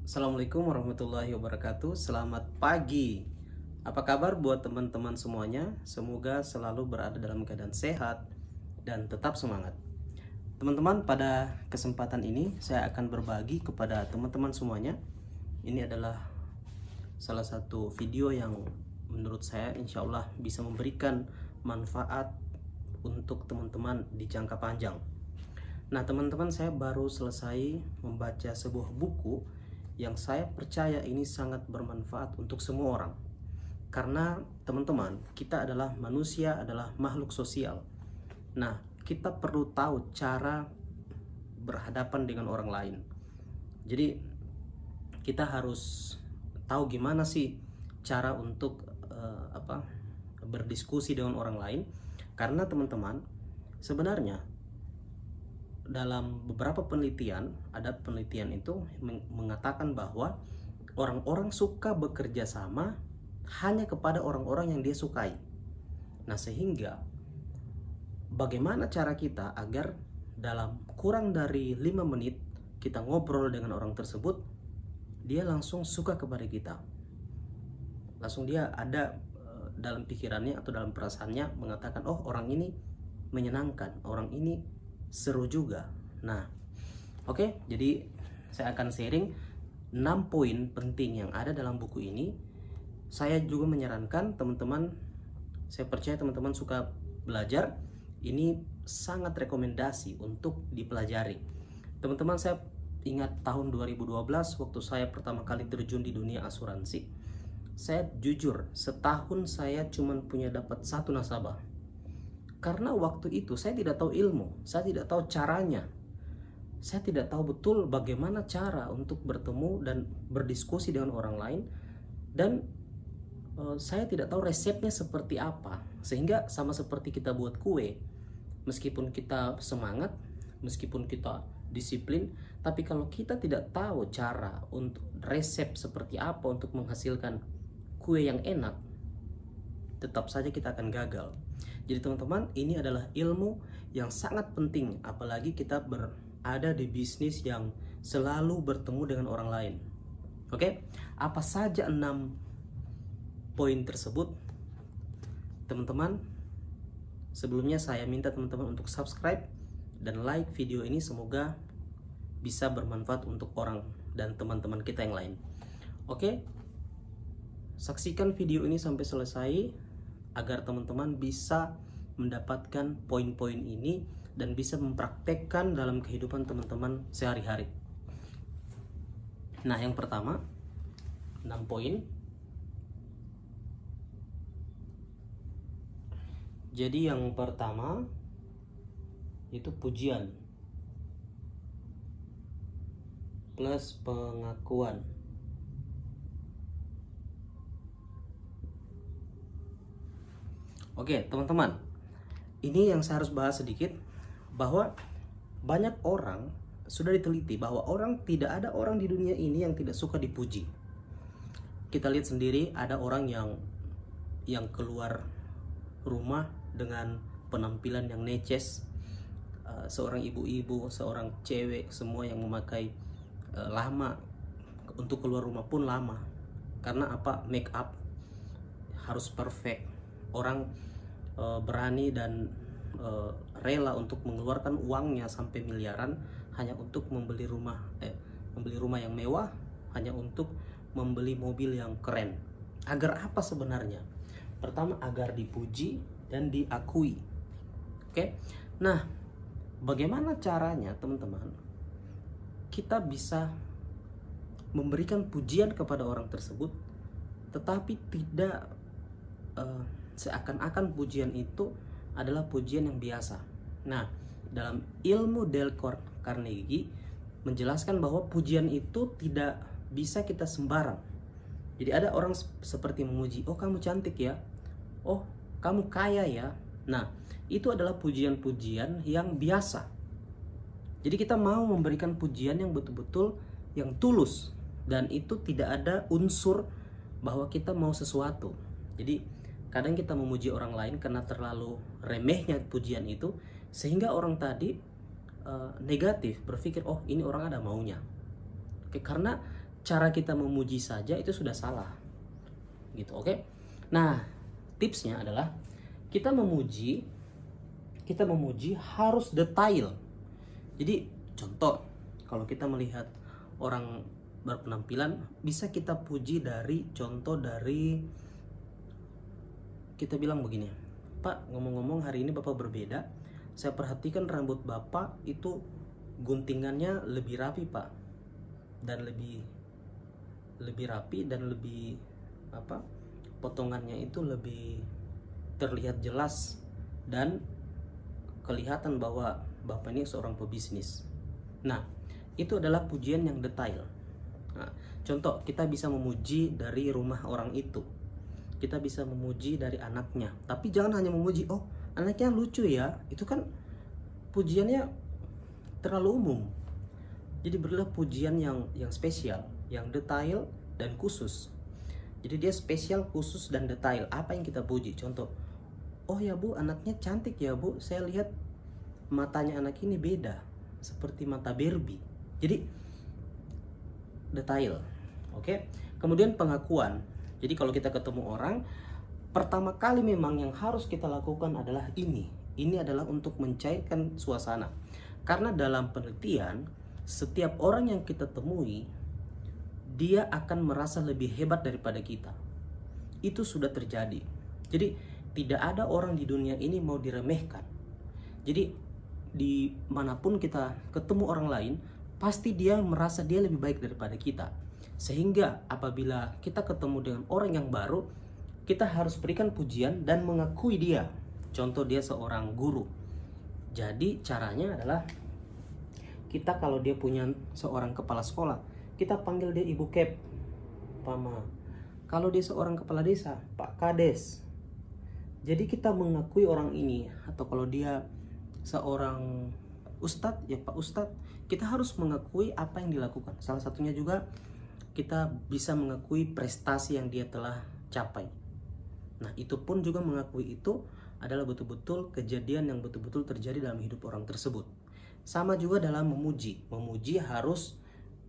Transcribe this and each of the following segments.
Assalamualaikum warahmatullahi wabarakatuh. Selamat pagi. Apa kabar buat teman-teman semuanya? Semoga selalu berada dalam keadaan sehat dan tetap semangat. Teman-teman, pada kesempatan ini saya akan berbagi kepada teman-teman semuanya. Ini adalah salah satu video yang menurut saya insya Allah bisa memberikan manfaat untuk teman-teman di jangka panjang. Nah teman-teman, saya baru selesai membaca sebuah buku yang saya percaya ini sangat bermanfaat untuk semua orang. Karena teman-teman, kita adalah manusia, adalah makhluk sosial. Nah, kita perlu tahu cara berhadapan dengan orang lain. Jadi, kita harus tahu gimana sih cara untuk berdiskusi dengan orang lain. Karena teman-teman, sebenarnya dalam beberapa penelitian, ada penelitian itu mengatakan bahwa orang-orang suka bekerja sama hanya kepada orang-orang yang dia sukai. Nah, sehingga bagaimana cara kita agar dalam kurang dari 5 menit kita ngobrol dengan orang tersebut, dia langsung suka kepada kita. Langsung dia ada dalam pikirannya atau dalam perasaannya mengatakan, oh orang ini menyenangkan, orang ini seru juga. Nah, oke, jadi saya akan sharing 6 poin penting yang ada dalam buku ini. Saya juga menyarankan teman-teman, saya percaya teman-teman suka belajar, ini sangat rekomendasi untuk dipelajari. Teman-teman, saya ingat tahun 2012 waktu saya pertama kali terjun di dunia asuransi. Saya jujur, setahun saya cuma punya dapat 1 nasabah. Karena waktu itu saya tidak tahu ilmu, saya tidak tahu caranya. Saya tidak tahu betul bagaimana cara untuk bertemu dan berdiskusi dengan orang lain. Dan saya tidak tahu resepnya seperti apa. Sehingga sama seperti kita buat kue, meskipun kita semangat, meskipun kita disiplin, tapi kalau kita tidak tahu cara untuk resep seperti apa untuk menghasilkan kue yang enak, tetap saja kita akan gagal. Jadi teman-teman, ini adalah ilmu yang sangat penting, apalagi kita berada di bisnis yang selalu bertemu dengan orang lain. Oke, apa saja 6 poin tersebut? Teman-teman, sebelumnya saya minta teman-teman untuk subscribe dan like video ini, semoga bisa bermanfaat untuk orang dan teman-teman kita yang lain. Oke, saksikan video ini sampai selesai agar teman-teman bisa mendapatkan poin-poin ini dan bisa mempraktekkan dalam kehidupan teman-teman sehari-hari. Nah, yang pertama, 6 poin. Jadi yang pertama itu pujian plus pengakuan. Oke, teman-teman, ini yang saya harus bahas sedikit, bahwa banyak orang, sudah diteliti bahwa tidak ada orang di dunia ini yang tidak suka dipuji. Kita lihat sendiri, ada orang yang keluar rumah dengan penampilan yang neces, seorang ibu-ibu, seorang cewek, semua yang memakai lama, untuk keluar rumah pun lama. Karena apa? Make up harus perfect. Orang berani dan rela untuk mengeluarkan uangnya sampai miliaran hanya untuk membeli rumah yang mewah, hanya untuk membeli mobil yang keren. Agar apa sebenarnya? Pertama, agar dipuji dan diakui. Oke. Nah, bagaimana caranya teman-teman kita bisa memberikan pujian kepada orang tersebut, tetapi tidak seakan-akan pujian itu adalah pujian yang biasa. Nah, dalam ilmu Dale Carnegie menjelaskan bahwa pujian itu tidak bisa kita sembarang. Jadi ada orang seperti memuji, oh kamu cantik ya, oh kamu kaya ya. Nah, itu adalah pujian-pujian yang biasa. Jadi kita mau memberikan pujian yang betul-betul yang tulus, dan itu tidak ada unsur bahwa kita mau sesuatu. Jadi kadang kita memuji orang lain karena terlalu remehnya pujian itu, sehingga orang tadi negatif, berpikir oh ini orang ada maunya. Oke, karena cara kita memuji saja itu sudah salah gitu. Oke. Nah, tipsnya adalah kita memuji harus detail. Jadi contoh, kalau kita melihat orang berpenampilan, bisa kita puji dari contoh dari kita bilang begini, Pak, ngomong-ngomong hari ini Bapak berbeda, saya perhatikan rambut Bapak itu guntingannya lebih rapi Pak, dan lebih rapi dan lebih potongannya itu lebih terlihat jelas dan kelihatan bahwa Bapak ini seorang pebisnis. Nah, itu adalah pujian yang detail. Nah, contoh, kita bisa memuji dari rumah orang itu, kita bisa memuji dari anaknya, tapi jangan hanya memuji, oh anaknya lucu ya, itu kan pujiannya terlalu umum. Jadi berilah pujian yang spesial, yang detail dan khusus. Jadi dia spesial, khusus, dan detail. Apa yang kita puji? Contoh, oh ya Bu, anaknya cantik ya Bu, saya lihat matanya anak ini beda, seperti mata Barbie. Jadi detail. Oke. Kemudian pengakuan. Jadi kalau kita ketemu orang, pertama kali memang yang harus kita lakukan adalah ini. Ini adalah untuk mencairkan suasana. Karena dalam penelitian, setiap orang yang kita temui, dia akan merasa lebih hebat daripada kita. Itu sudah terjadi. Jadi tidak ada orang di dunia ini mau diremehkan. Jadi dimanapun kita ketemu orang lain, pasti dia merasa dia lebih baik daripada kita. Sehingga apabila kita ketemu dengan orang yang baru, kita harus berikan pujian dan mengakui dia. Contoh, dia seorang guru. Jadi caranya adalah kita kalau dia punya seorang kepala sekolah, kita panggil dia Ibu Kep, Pama. Kalau dia seorang kepala desa, Pak Kades. Jadi kita mengakui orang ini. Atau kalau dia seorang ustadz, ya Pak Ustadz. Kita harus mengakui apa yang dilakukan. Salah satunya juga kita bisa mengakui prestasi yang dia telah capai. Nah, itu pun juga mengakui itu adalah betul-betul kejadian yang betul-betul terjadi dalam hidup orang tersebut. Sama juga dalam memuji. Memuji harus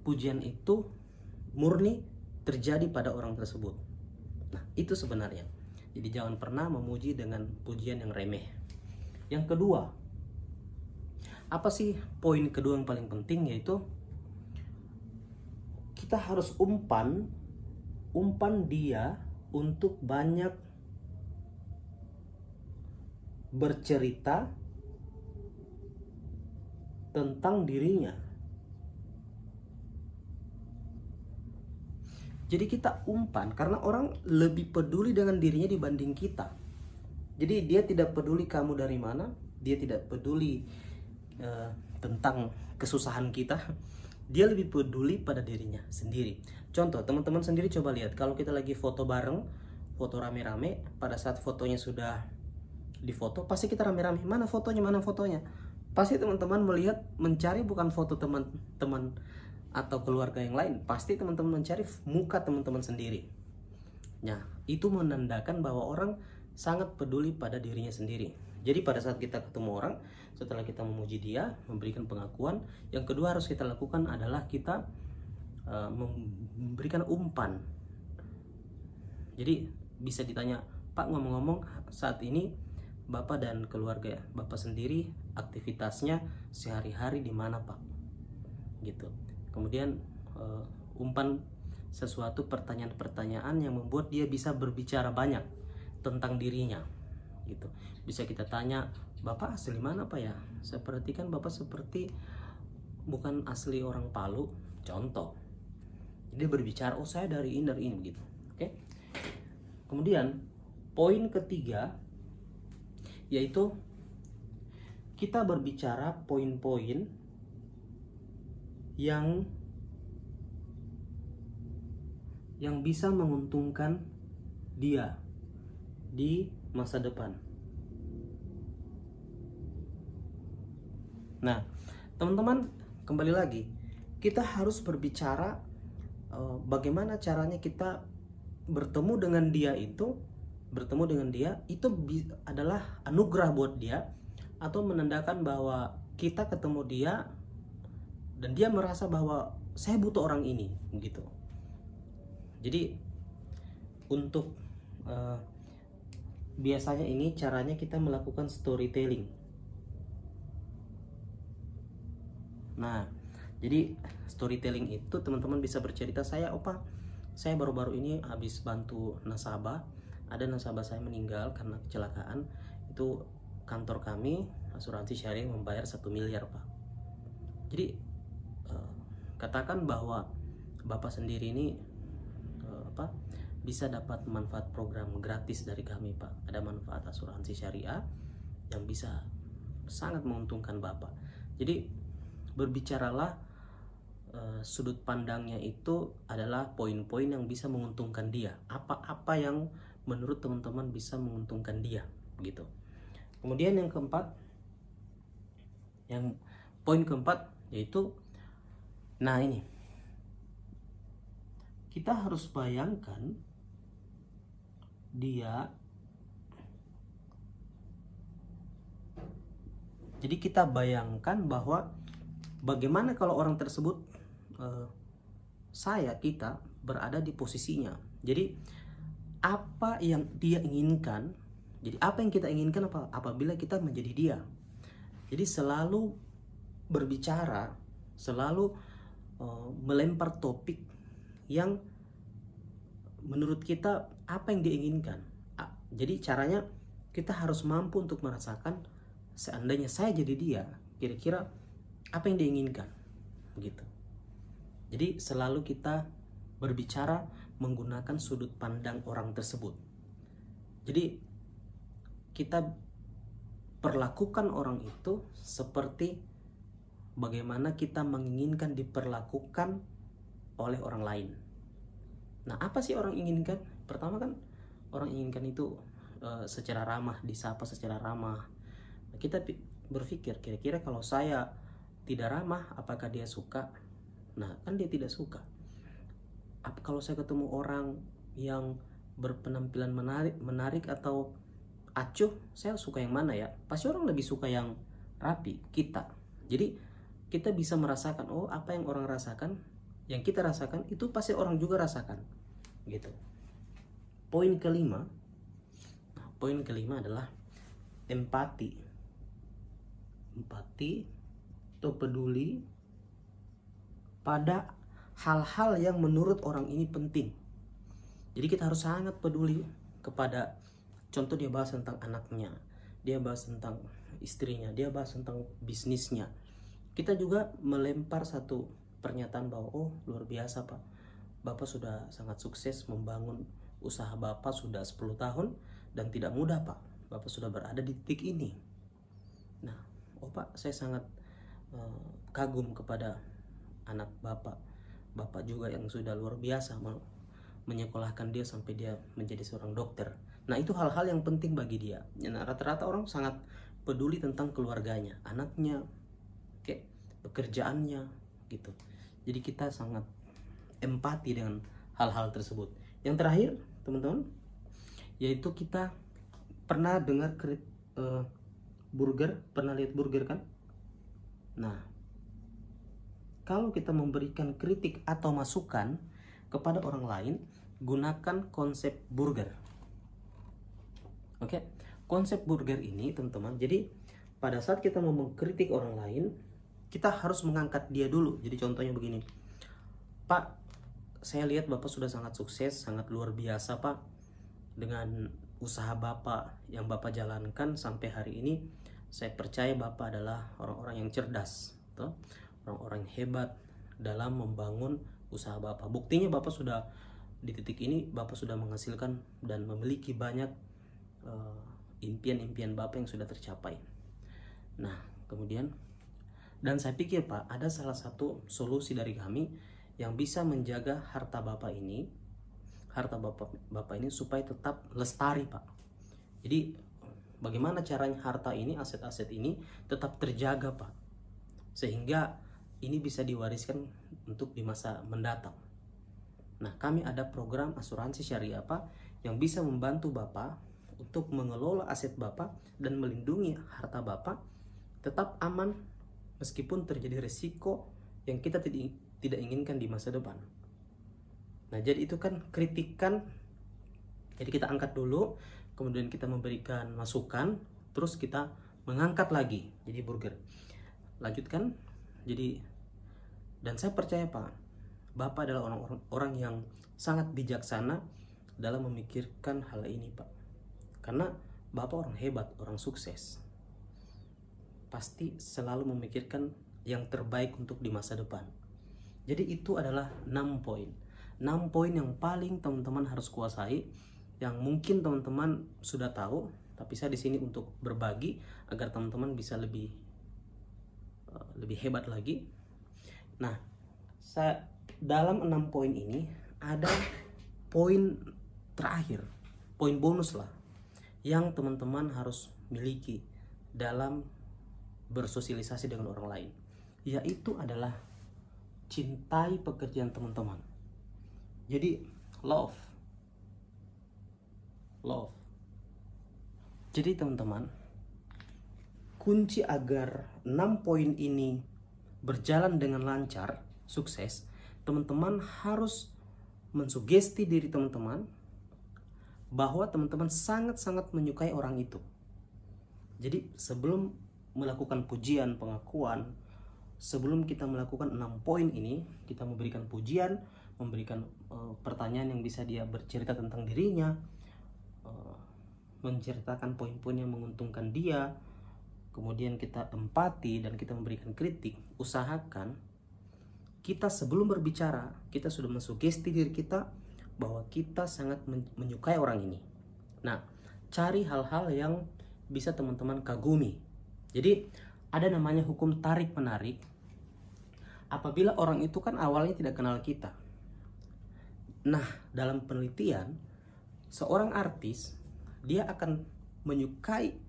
pujian itu murni terjadi pada orang tersebut. Nah, itu sebenarnya. Jadi jangan pernah memuji dengan pujian yang remeh. Yang kedua, apa sih poin kedua yang paling penting? Yaitu kita harus umpan dia untuk banyak bercerita tentang dirinya. Jadi kita umpan karena orang lebih peduli dengan dirinya dibanding kita. Jadi dia tidak peduli kamu dari mana, dia tidak peduli tentang kesusahan kita. Dia lebih peduli pada dirinya sendiri. Contoh, teman-teman sendiri coba lihat, kalau kita lagi foto bareng, foto rame-rame, pada saat fotonya sudah difoto, pasti kita rame-rame, mana fotonya. Pasti teman-teman melihat, mencari bukan foto teman-teman atau keluarga yang lain, pasti teman-teman mencari muka teman-teman sendiri. Nah, itu menandakan bahwa orang sangat peduli pada dirinya sendiri. Jadi pada saat kita ketemu orang, setelah kita memuji dia, memberikan pengakuan, yang kedua harus kita lakukan adalah kita memberikan umpan. Jadi bisa ditanya, Pak, ngomong-ngomong saat ini Bapak dan keluarga Bapak sendiri aktivitasnya sehari-hari di mana Pak? Gitu. Kemudian umpan sesuatu pertanyaan-pertanyaan yang membuat dia bisa berbicara banyak tentang dirinya. Gitu. Bisa kita tanya, Bapak asli mana Pak ya? Saya perhatikan Bapak seperti bukan asli orang Palu, contoh. Dia berbicara, oh saya dari ini gitu. Oke. Kemudian poin ketiga yaitu kita berbicara poin-poin yang bisa menguntungkan dia di masa depan. Nah, teman-teman, kembali lagi, kita harus berbicara bagaimana caranya kita bertemu dengan dia itu adalah anugerah buat dia, atau menandakan bahwa kita ketemu dia dan dia merasa bahwa saya butuh orang ini gitu. Jadi untuk biasanya ini caranya kita melakukan storytelling. Nah, jadi storytelling itu teman-teman bisa bercerita, saya baru-baru ini habis bantu nasabah, ada nasabah saya meninggal karena kecelakaan, itu kantor kami asuransi syariah membayar 1 miliar Pak. Jadi katakan bahwa Bapak sendiri ini bisa dapat manfaat program gratis dari kami Pak, ada manfaat asuransi syariah yang bisa sangat menguntungkan Bapak. Jadi berbicaralah sudut pandangnya itu adalah poin-poin yang bisa menguntungkan dia, apa yang menurut teman-teman bisa menguntungkan dia gitu. Kemudian yang poin keempat yaitu, nah ini kita harus bayangkan dia, jadi kita bayangkan bahwa bagaimana kalau orang tersebut kita berada di posisinya. Jadi apa yang dia inginkan, jadi apa yang kita inginkan apabila kita menjadi dia. Jadi selalu berbicara, selalu melempar topik yang menurut kita apa yang dia inginkan. Jadi caranya kita harus mampu untuk merasakan, seandainya saya jadi dia, kira-kira apa yang dia inginkan gitu. Jadi selalu kita berbicara menggunakan sudut pandang orang tersebut. Jadi kita perlakukan orang itu seperti bagaimana kita menginginkan diperlakukan oleh orang lain. Nah, apa sih orang inginkan? Pertama kan orang inginkan itu secara ramah, disapa secara ramah. Nah, kita berpikir kira-kira kalau saya tidak ramah, apakah dia suka? Nah, kan dia tidak suka. Kalau saya ketemu orang yang berpenampilan menarik atau acuh, saya suka yang mana ya? Pasti orang lebih suka yang rapi, kita. Jadi kita bisa merasakan, oh apa yang orang rasakan, yang kita rasakan itu pasti orang juga rasakan gitu. Poin kelima adalah empati atau peduli pada hal-hal yang menurut orang ini penting. Jadi kita harus sangat peduli kepada, contoh dia bahas tentang anaknya, dia bahas tentang istrinya, dia bahas tentang bisnisnya. Kita juga melempar satu pernyataan bahwa oh luar biasa Pak, Bapak sudah sangat sukses membangun usaha Bapak sudah 10 tahun dan tidak mudah Pak, Bapak sudah berada di titik ini. Nah, oh Pak, saya sangat kagum kepada anak Bapak juga yang sudah luar biasa menyekolahkan dia sampai dia menjadi seorang dokter. Nah, itu hal-hal yang penting bagi dia. Nah, rata-rata orang sangat peduli tentang keluarganya, anaknya, pekerjaannya gitu. Jadi kita sangat empati dengan hal-hal tersebut. Yang terakhir teman-teman, yaitu kita pernah dengar burger, pernah lihat burger kan? Nah, kalau kita memberikan kritik atau masukan kepada orang lain, gunakan konsep burger. Oke, konsep burger ini teman-teman, jadi pada saat kita mau mengkritik orang lain, kita harus mengangkat dia dulu. Jadi contohnya begini, Pak, saya lihat Bapak sudah sangat sukses, sangat luar biasa Pak, dengan usaha Bapak yang Bapak jalankan sampai hari ini. Saya percaya Bapak adalah orang-orang yang cerdas, orang-orang yang hebat dalam membangun usaha Bapak. Buktinya Bapak sudah di titik ini, Bapak sudah menghasilkan dan memiliki banyak impian-impian Bapak yang sudah tercapai. Nah, kemudian, dan saya pikir Pak, ada salah satu solusi dari kami yang bisa menjaga harta Bapak ini supaya tetap lestari Pak. Jadi bagaimana caranya harta ini, aset-aset ini tetap terjaga Pak, sehingga ini bisa diwariskan untuk di masa mendatang. Nah, kami ada program asuransi syariah Pak yang bisa membantu Bapak untuk mengelola aset Bapak dan melindungi harta Bapak tetap aman meskipun terjadi resiko yang kita tidak inginkan di masa depan. Nah, jadi itu kan kritikan. Jadi kita angkat dulu, kemudian kita memberikan masukan, terus kita mengangkat lagi jadi burger. Lanjutkan. Jadi, dan saya percaya Pak, Bapak adalah orang yang sangat bijaksana dalam memikirkan hal ini Pak. Karena Bapak orang hebat, orang sukses. Pasti selalu memikirkan yang terbaik untuk di masa depan. Jadi itu adalah 6 poin. 6 poin yang paling teman-teman harus kuasai, yang mungkin teman-teman sudah tahu, tapi saya di sini untuk berbagi agar teman-teman bisa lebih hebat lagi. Nah, dalam 6 poin ini ada poin terakhir, poin bonus lah, yang teman-teman harus miliki dalam bersosialisasi dengan orang lain, yaitu adalah cintai pekerjaan teman-teman. Jadi love. Jadi teman-teman, kunci agar 6 poin ini berjalan dengan lancar, sukses, teman-teman harus mensugesti diri teman-teman bahwa teman-teman sangat-sangat menyukai orang itu. Jadi sebelum melakukan pujian, pengakuan, sebelum kita melakukan 6 poin ini, kita memberikan pujian, memberikan pertanyaan yang bisa dia bercerita tentang dirinya, menceritakan poin-poin yang menguntungkan dia, kemudian kita empati dan kita memberikan kritik. Usahakan kita sebelum berbicara, kita sudah mensugesti diri kita bahwa kita sangat menyukai orang ini. Nah, cari hal-hal yang bisa teman-teman kagumi. Jadi ada namanya hukum tarik-menarik. Apabila orang itu kan awalnya tidak kenal kita. Nah, dalam penelitian, seorang artis, dia akan menyukai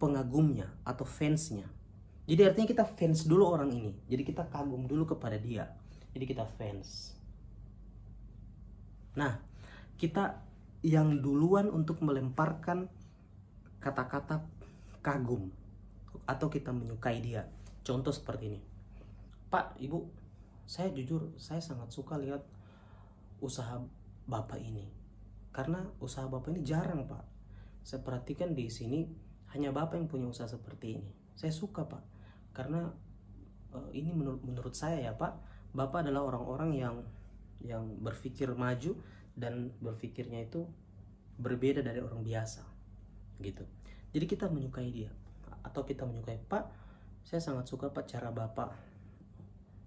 pengagumnya atau fansnya. Jadi artinya kita fans dulu orang ini. Jadi kita kagum dulu kepada dia. Jadi kita fans. Nah, kita yang duluan untuk melemparkan kata-kata kagum atau kita menyukai dia. Contoh seperti ini. Pak, Ibu, saya jujur, saya sangat suka lihat usaha Bapak ini. Karena usaha Bapak ini jarang, Pak. Saya perhatikan di sini hanya Bapak yang punya usaha seperti ini. Saya suka, Pak. Karena ini menurut saya ya, Pak, Bapak adalah orang-orang yang berpikir maju dan berpikirnya itu berbeda dari orang biasa. Gitu. Jadi kita menyukai dia atau kita menyukai, Pak, saya sangat suka Pak cara Bapak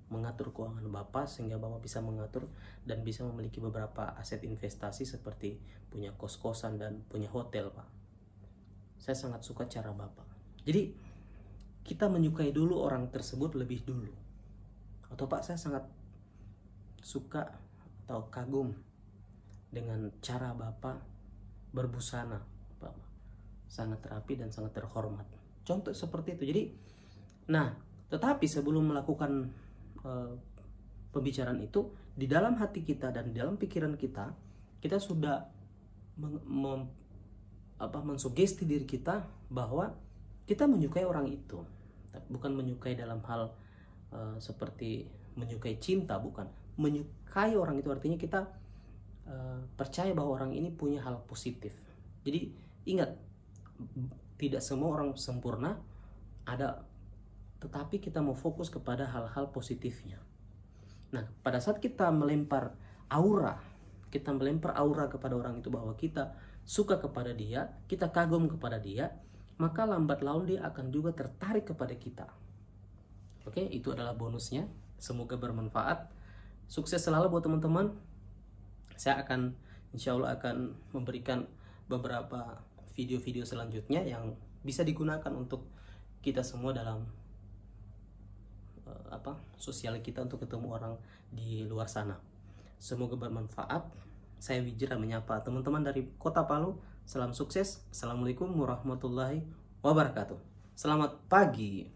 mengatur keuangan Bapak sehingga Bapak bisa mengatur dan bisa memiliki beberapa aset investasi seperti punya kos-kosan dan punya hotel, Pak. Saya sangat suka cara Bapak. Jadi kita menyukai dulu orang tersebut lebih dulu. Atau Pak, saya sangat suka atau kagum dengan cara Bapak berbusana, Pak. Sangat rapi dan sangat terhormat. Contoh seperti itu. Jadi, nah, tetapi sebelum melakukan pembicaraan itu, di dalam hati kita dan di dalam pikiran kita, kita sudah mensugesti diri kita bahwa kita menyukai orang itu. Bukan menyukai dalam hal seperti menyukai cinta, bukan. Menyukai orang itu artinya kita percaya bahwa orang ini punya hal positif. Jadi ingat, tidak semua orang sempurna, tetapi kita mau fokus kepada hal-hal positifnya. Nah, pada saat kita melempar aura kepada orang itu bahwa kita suka kepada dia, kita kagum kepada dia, maka lambat laun dia akan juga tertarik kepada kita. Oke, itu adalah bonusnya. Semoga bermanfaat. Sukses selalu buat teman-teman. Saya insya Allah akan memberikan beberapa video-video selanjutnya yang bisa digunakan untuk kita semua dalam sosial kita untuk ketemu orang di luar sana. Semoga bermanfaat. Saya Wijira menyapa teman-teman dari Kota Palu. Salam sukses. Assalamualaikum warahmatullahi wabarakatuh. Selamat pagi.